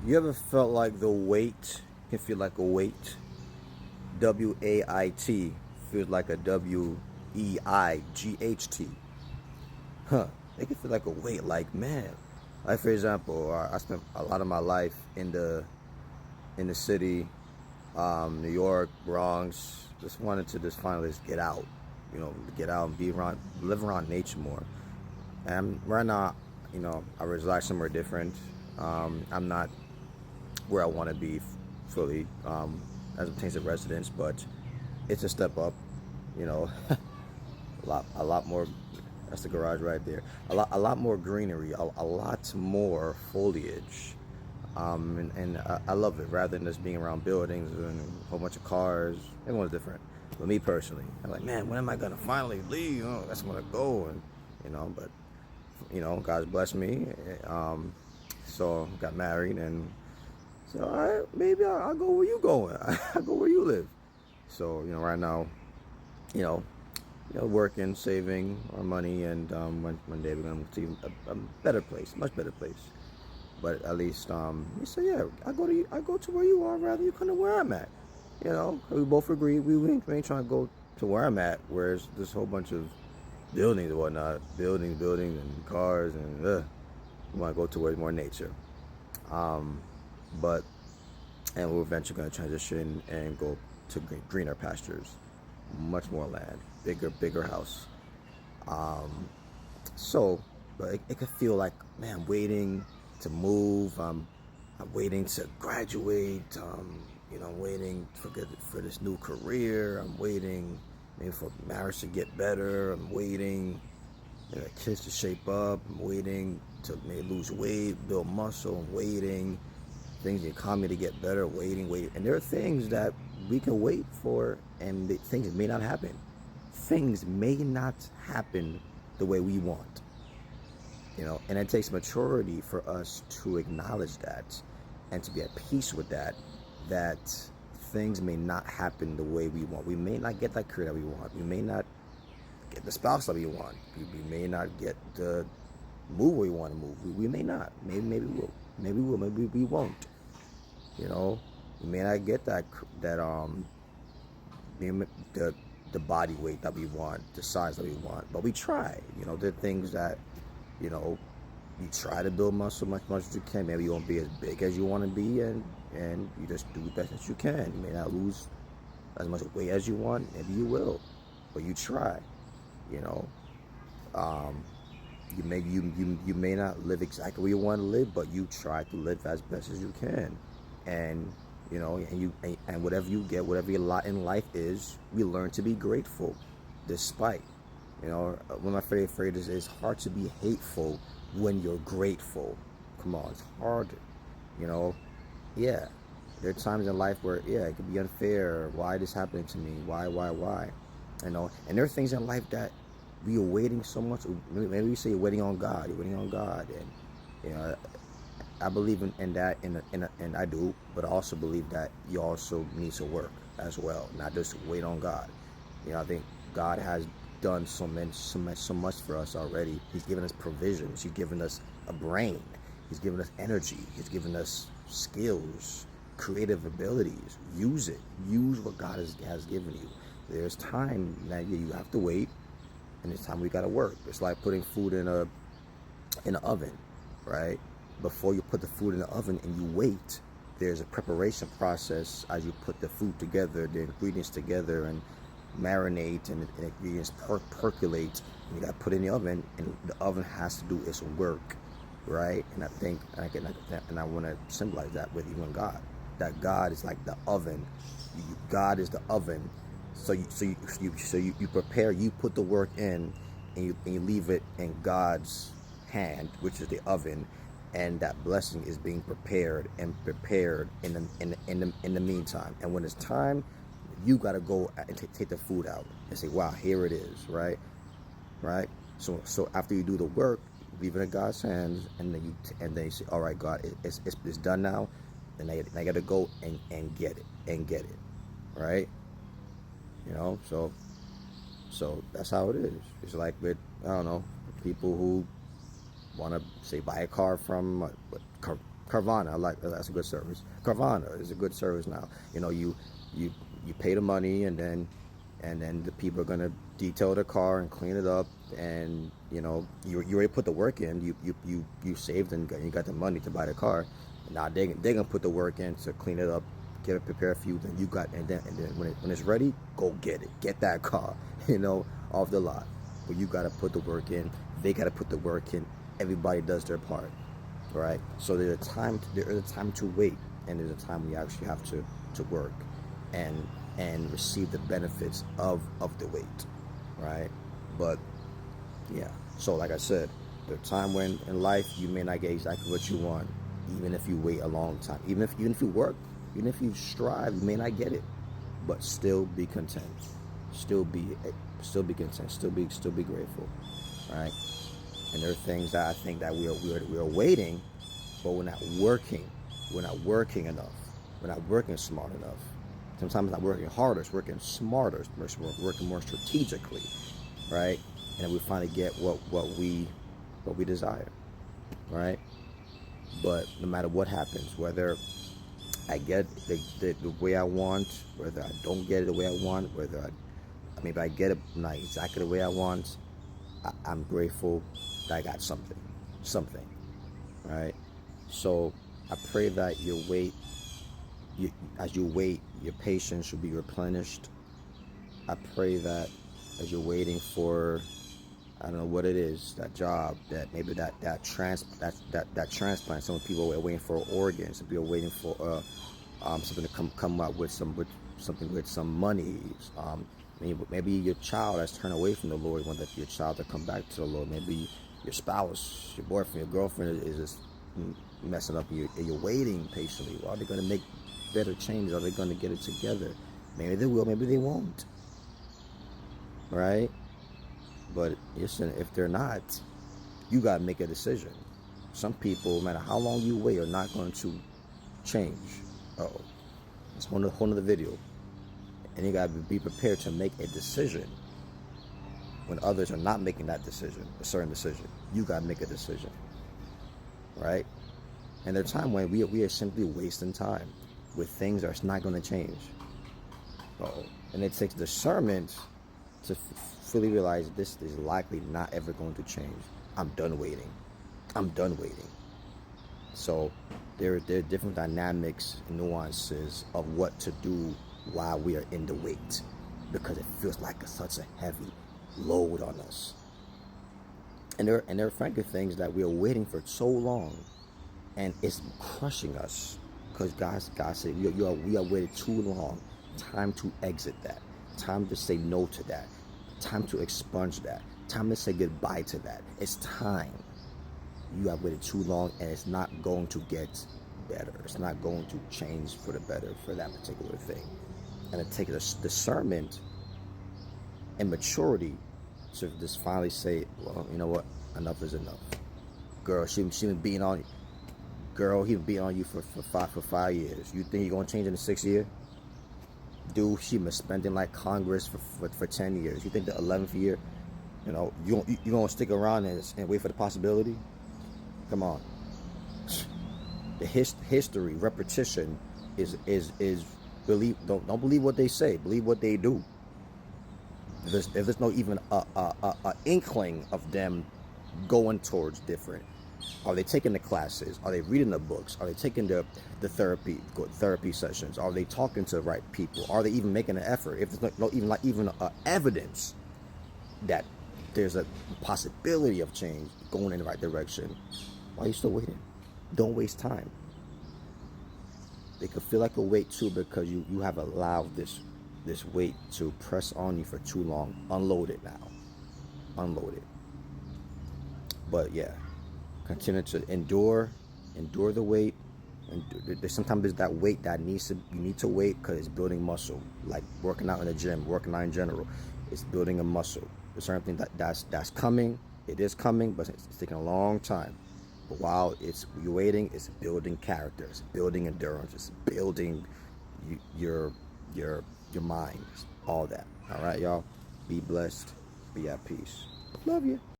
You ever felt like the weight can feel like a weight? WAIT feels like a WEIGHT. Huh. It can feel like a weight, like man. Like for example, I spent a lot of my life in the city, New York, Bronx. Just wanted to just finally just get out, get out and be around, live around nature more. And right now, I reside somewhere different. I'm not where I want to be fully as it pertains to residence, but it's a step up. You know, a lot more. That's the garage right there. A lot more greenery, a lot more foliage, and I love it. Rather than just being around buildings and a whole bunch of cars, everyone's different. But me personally, I'm like, man, when am I gonna finally leave? That's when I go, and but God's blessed me. So got married, and so all right, maybe I'll go where you going. I go where you live. So right now, you know, working, saving our money, and one day we're gonna move to a better place, much better place. But at least he said, yeah, I go to where you are, rather you come to where I'm at. We both agree we ain't trying to go to where I'm at, where there's this whole bunch of buildings and whatnot, buildings and cars, and we want to go to where there's more nature. Um, but and we're eventually going to transition and go to greener pastures, much more land, bigger house. Um, so, but it could feel like, man, waiting to move. I'm waiting to graduate. Waiting for this new career. I'm waiting maybe for marriage to get better. I'm waiting kids to shape up. I'm waiting to maybe lose weight, build muscle. I'm waiting things in the economy to get better. Waiting. And there are things that we can wait for, and things may not happen. Things may not happen the way we want. And it takes maturity for us to acknowledge that and to be at peace with that things may not happen the way we want. We may not get that career that we want. We may not get the spouse that we want. We may not get the move where we want to move. We may not. Maybe we will. Maybe we will. Maybe we won't. We may not get the body weight that we want, the size that we want, but we try. There are things that you know you try to build muscle much as you can. Maybe you won't be as big as you want to be, and you just do the best that you can. You may not lose as much weight as you want. Maybe you will, but you try. you know um, you may not live exactly where you want to live, but you try to live as best as you can. And and whatever you get, whatever your lot in life is, we learn to be grateful despite. One of my favorite phrases is, hard to be hateful when you're grateful. Come on, it's hard. you know yeah, there are times in life where, yeah, it could be unfair. Why this happening to me? Why? And there are things in life that we are waiting so much. Maybe we say you're waiting on God. You're waiting on God, and you know, I believe in that, and I do. But I also believe that you also need to work as well, not just wait on God. I think God has done so much for us already. He's given us provisions. He's given us a brain. He's given us energy. He's given us skills, creative abilities. Use it. Use what God has given you. There's time that you have to wait, and it's time we gotta work. It's like putting food in an oven, right? Before you put the food in the oven and you wait, there's a preparation process as you put the food together, the ingredients together, and marinate, and the ingredients percolate. And you got to put it in the oven, and the oven has to do its work, right? And I think, and I want to symbolize that with you and God. That God is like the oven. God is the oven. So you prepare. You put the work in, and you leave it in God's hand, which is the oven, and that blessing is being prepared in the meantime. And when it's time, you got to go and take the food out and say, wow, here it is, right? So after you do the work, leave it in God's hands, and then you say, all right, God, it's done now, and I got to go and get it, right? So that's how it is. It's like with, I don't know, people who want to say buy a car from Carvana, I like that's a good service. Carvana is a good service now. You know, you pay the money, and then the people are gonna detail the car and clean it up, and you know you already put the work in. You saved and you got the money to buy the car. Now they're gonna put the work in to clean it up, get it prepared for you. Then you got and then when it's ready, go get it. Get that car, you know, off the lot. But you gotta put the work in. They gotta put the work in. Everybody does their part, right? So there is a time to wait, and there's a time when you actually have to work and receive the benefits of the wait, right? But yeah, so like I said, there's a time when in life you may not get exactly what you want, even if you wait a long time, even if you work, even if you strive, you may not get it, but still be content, still be content, still be grateful, right? And there are things that I think that we're waiting, but we're not working enough, we're not working smart enough. Sometimes not working harder, it's working smarter, we're working more strategically, right? And then we finally get what we desire, right? But no matter what happens, whether I get the way I want, whether I don't get it the way I want, whether maybe I get it not exactly the way I want, I'm grateful that I got something, right? So I pray that as you wait, your patience should be replenished. I pray that as you're waiting for, I don't know what it is, that job, that maybe that transplant. Some people are waiting for organs. Some people are waiting for something to come up with some money. Maybe your child has turned away from the Lord. You want your child to come back to the Lord. Maybe your spouse, your boyfriend, your girlfriend is just messing up. You're waiting patiently. Well, are they going to make better changes? Are they going to get it together? Maybe they will. Maybe they won't. Right? But listen, if they're not, you got to make a decision. Some people, no matter how long you wait, are not going to change. Uh-oh. It's a whole nother video. And you got to be prepared to make a decision when others are not making that decision, a certain decision. You got to make a decision. Right? And there's a time when we are simply wasting time with things that's not going to change. Uh-oh. And it takes discernment to fully realize this is likely not ever going to change. I'm done waiting. So there are different dynamics and nuances of what to do while we are in the wait, because it feels like such a heavy load on us. And there are frankly things that we are waiting for so long, and it's crushing us, because God said we are waiting too long. Time to exit that. Time to say no to that. Time to expunge that. Time to say goodbye to that. It's time. You have waited too long, and it's not going to get better. It's not going to change for the better for that particular thing. And it takes discernment and maturity to just finally say, well, you know what? Enough is enough. Girl, she been beating on you. Girl, he been beating on you for 5 years. You think you're going to change in the 6th year? Dude, she been spending like Congress for 10 years. You think the 11th year, you know, you going to stick around and wait for the possibility? Come on. The history, repetition is believe. Don't believe what they say. Believe what they do. If there's no even a inkling of them going towards different. Are they taking the classes? Are they reading the books? Are they taking the therapy sessions? Are they talking to the right people? Are they even making an effort? If there's no even evidence that there's a possibility of change going in the right direction, why are you still waiting? Don't waste time. It could feel like a wait too, because you have allowed this weight to press on you for too long. Unload it now. Unload it. But yeah, continue to endure the wait. And sometimes there's that weight that you need to wait, because it's building muscle. Like working out in the gym, working out in general, it's building a muscle. There's certain thing that's coming. It is coming, but it's taking a long time. But while you're waiting, it's building character, it's building endurance, it's building your mind, all that. All right, y'all. Be blessed. Be at peace. Love you.